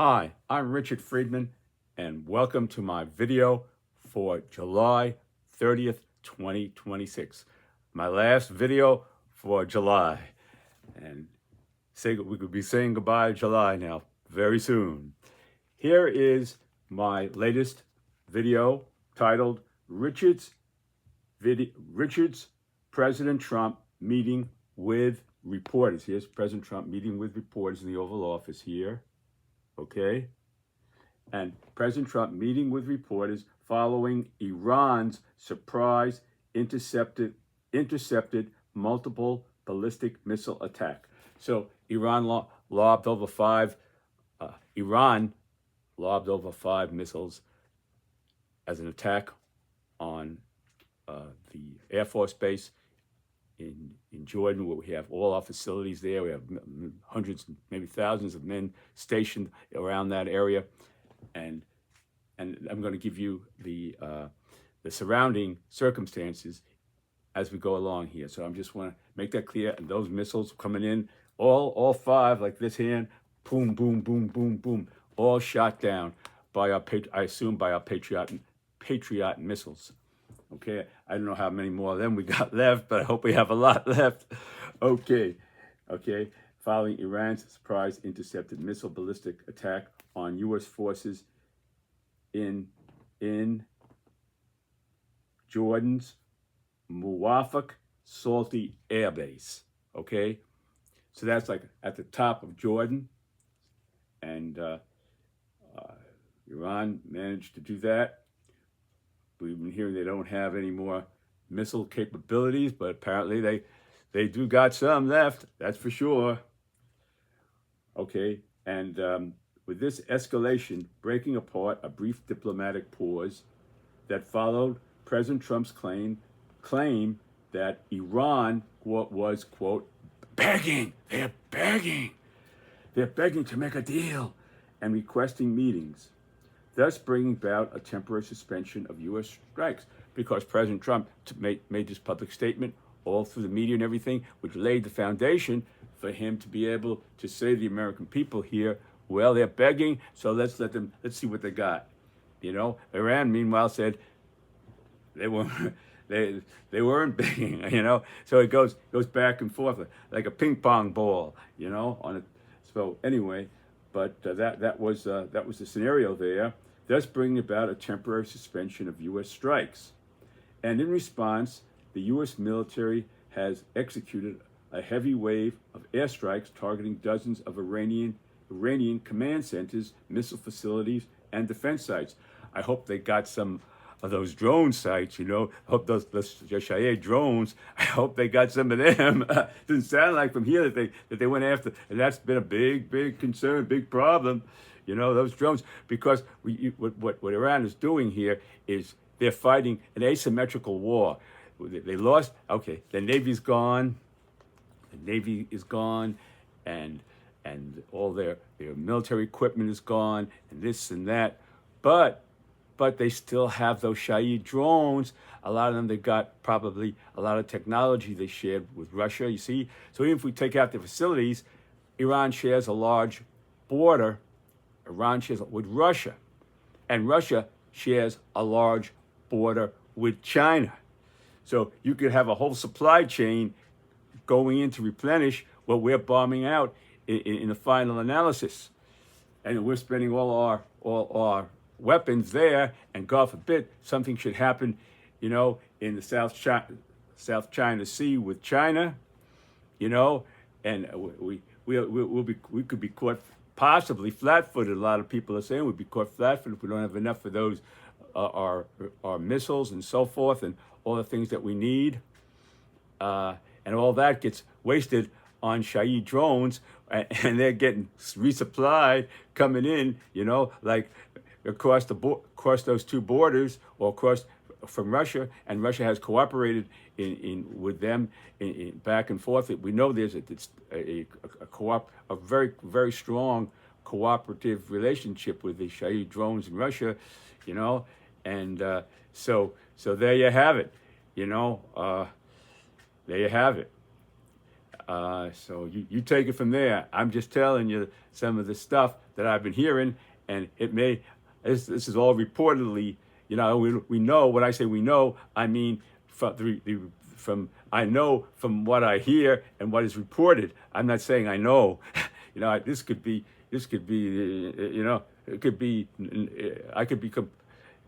Hi, I'm Richard Friedman, and welcome to my video for July 30th, 2026. My last video for July. And we could be saying goodbye to July now very soon. Here is my latest video titled Richard's President Trump meeting with reporters. Here's President Trump meeting with reporters in the Oval Office here. Okay? And President Trump meeting with reporters following Iran's surprise intercepted multiple ballistic missile attack. So Iran lobbed over five missiles as an attack on the Air Force Base in Jordan, where we have all our facilities there. We have hundreds, maybe thousands of men stationed around that area, and I'm going to give you the surrounding circumstances as we go along here. So I just want to make that clear. And those missiles coming in, all five, like this hand, boom, boom, boom, boom, boom, all shot down by our Patriot missiles. Okay, I don't know how many more of them we got left, but I hope we have a lot left. Okay. Following Iran's surprise intercepted missile ballistic attack on U.S. forces in Jordan's Muwafaq Salty Air Base. Okay, so that's like at the top of Jordan, and Iran managed to do that. We've been hearing they don't have any more missile capabilities, but apparently they do got some left, that's for sure. Okay, and with this escalation breaking apart a brief diplomatic pause that followed President Trump's claim that Iran was, quote, begging to make a deal and requesting meetings, thus bringing about a temporary suspension of U.S. strikes, because President Trump made this public statement all through the media and everything, which laid the foundation for him to be able to say to the American people here, well, they're begging, so let's see what they got. You know, Iran, meanwhile, said they weren't begging, you know. So it goes back and forth like a ping pong ball, you know. So anyway. But that was the scenario there, thus bringing about a temporary suspension of U.S. strikes. And in response, the U.S. military has executed a heavy wave of airstrikes targeting dozens of Iranian command centers, missile facilities, and defense sites. I hope they got some of those drone sites, you know. I hope those Shahid drones, I hope they got some of them. Doesn't sound like from here that they went after, and that's been a big concern, big problem, you know, those drones, because what Iran is doing here is they're fighting an asymmetrical war. They lost, okay, their Navy's gone, and all their military equipment is gone, and this and that, but they still have those Shahid drones. A lot of them, they got probably a lot of technology they shared with Russia, you see. So even if we take out the facilities, Iran shares a large border. Iran shares with Russia. And Russia shares a large border with China. So you could have a whole supply chain going in to replenish what we're bombing out in the final analysis. And we're spending all our weapons there, and God forbid something should happen, you know, in the South China Sea with China, you know, and we could be caught possibly flat-footed. A lot of people are saying we'd be caught flat-footed if we don't have enough of those our missiles and so forth, and all the things that we need, and all that gets wasted on Shahid drones, and they're getting resupplied coming in, you know, like across those two borders, or across from Russia, and Russia has cooperated with them in back and forth. We know there's a very strong cooperative relationship with the Shahid drones in Russia, you know, and so there you have it, you know, there you have it. So you take it from there. I'm just telling you some of the stuff that I've been hearing, and this is all reportedly, we know. When I say we know, I mean I know from what I hear and what is reported. I'm not saying I know. This could be, it could be, I could be,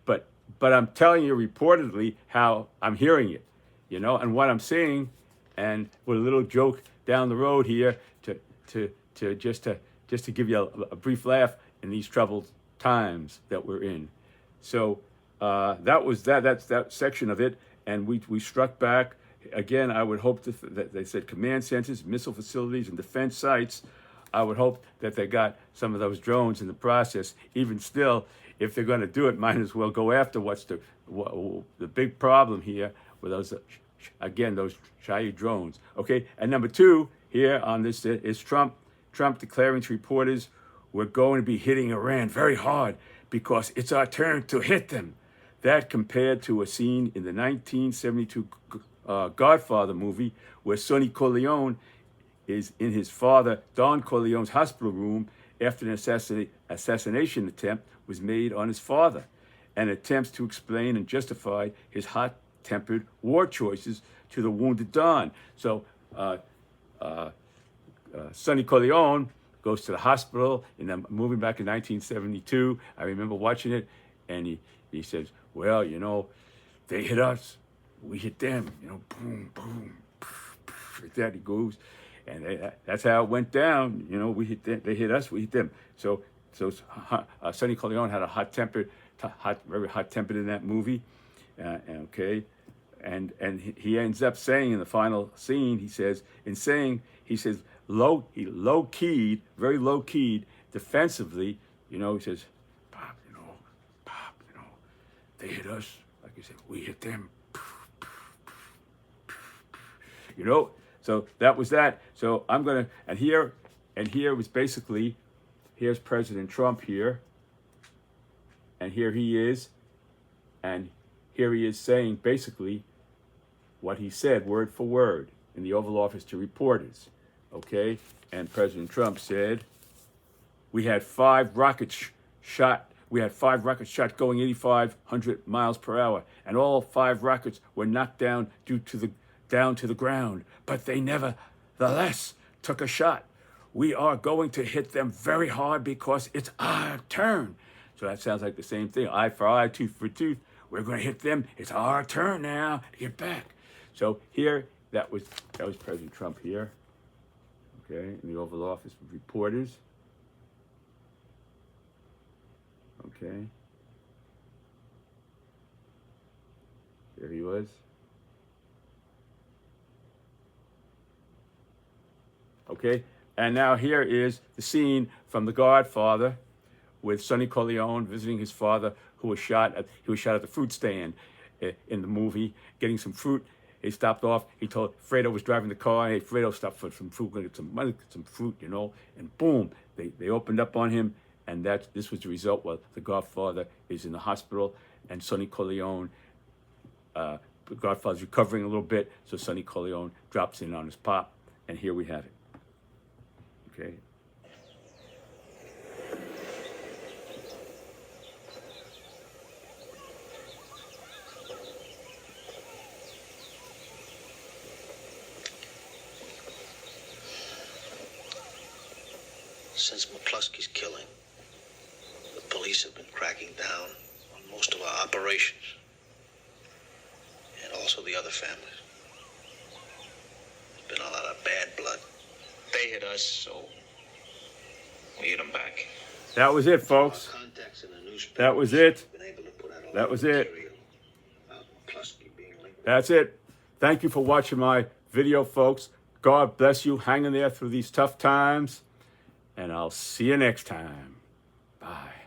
but I'm telling you reportedly how I'm hearing it, and what I'm seeing, and with a little joke down the road here to just to give you a brief laugh in these troubled times that we're in. So that was that. That's that section of it, and we struck back again. I would hope that they said command centers, missile facilities, and defense sites. I would hope that they got some of those drones in the process. Even still, if they're going to do it, might as well go after what's the big problem here with those, again, those Shahed drones. Okay, and number two here on this is Trump declaring to reporters, we're going to be hitting Iran very hard because it's our turn to hit them. That compared to a scene in the 1972 Godfather movie where Sonny Corleone is in his father Don Corleone's hospital room after an assassination attempt was made on his father, and attempts to explain and justify his hot-tempered war choices to the wounded Don. So Sonny Corleone goes to the hospital in a movie back in 1972. I remember watching it, and he says, well, they hit us, we hit them, boom, boom, like that. He goes, and that's how it went down. We hit them, they hit us, we hit them. So Sonny Corleone had very hot-tempered in that movie. Okay, and he ends up saying in the final scene, he says low-keyed, very low-keyed, defensively, he says, Pop, they hit us, like he said, we hit them. So that was that. So I'm gonna, and here was basically, here's President Trump here, and here he is, and here he is saying basically what he said word for word in the Oval Office to reporters. Okay, and President Trump said, we had 5 rockets shot going 8,500 miles per hour, and all 5 rockets were knocked down down to the ground, but they nevertheless took a shot. We are going to hit them very hard because it's our turn. So that sounds like the same thing. Eye for eye, tooth for tooth. We're going to hit them. It's our turn now to get back. So here, that was President Trump here. Okay, in the Oval Office with reporters. Okay. There he was. Okay, and now here is the scene from The Godfather with Sonny Corleone visiting his father, who was shot at the fruit stand in the movie, getting some fruit. He stopped off. He told Fredo was driving the car. Hey, Fredo, stop for some fruit. Get some money, get some fruit, And boom, they opened up on him, and this was the result. Well, the Godfather is in the hospital, and Sonny Corleone, the Godfather's recovering a little bit, so Sonny Corleone drops in on his pop, and here we have it. Okay. Since McCluskey's killing, the police have been cracking down on most of our operations, and also the other families. There's been a lot of bad blood. They hit us, so we hit them back. That was it, folks. That was it. That was it. That's it. Thank you for watching my video, folks. God bless you. Hang in there through these tough times. And I'll see you next time. Bye.